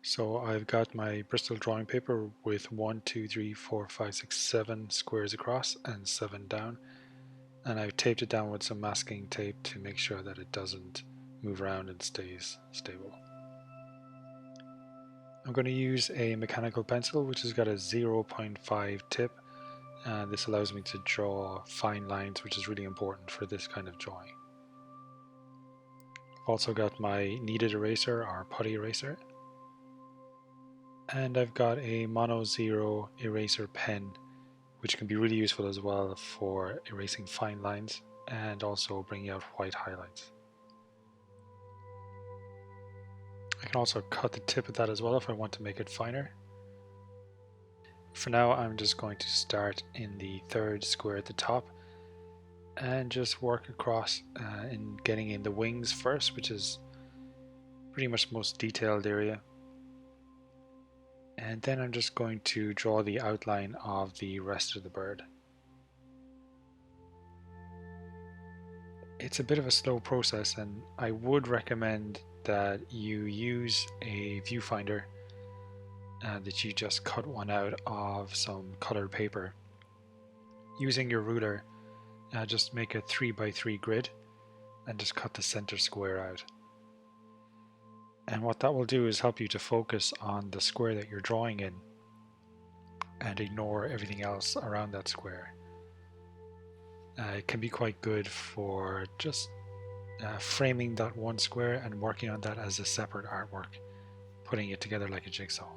So I've got my Bristol drawing paper with 1, 2, 3, 4, 5, 6, 7 squares across and 7 down, and I've taped it down with some masking tape to make sure that it doesn't move around and stays stable. I'm going to use a mechanical pencil which has got a 0.5 tip, and this allows me to draw fine lines, which is really important for this kind of drawing. I've also got my kneaded eraser or putty eraser, and I've got a Mono Zero eraser pen, which can be really useful as well for erasing fine lines and also bringing out white highlights. I can also cut the tip of that as well if I want to make it finer. For now, I'm just going to start in the third square at the top and just work across in getting in the wings first, which is pretty much the most detailed area. And then I'm just going to draw the outline of the rest of the bird. It's a bit of a slow process, and I would recommend that you use a viewfinder, that you just cut one out of some colored paper. Using your ruler, just make a 3x3 grid and just cut the center square out. And what that will do is help you to focus on the square that you're drawing in and ignore everything else around that square. It can be quite good for just framing that one square and working on that as a separate artwork, putting it together like a jigsaw.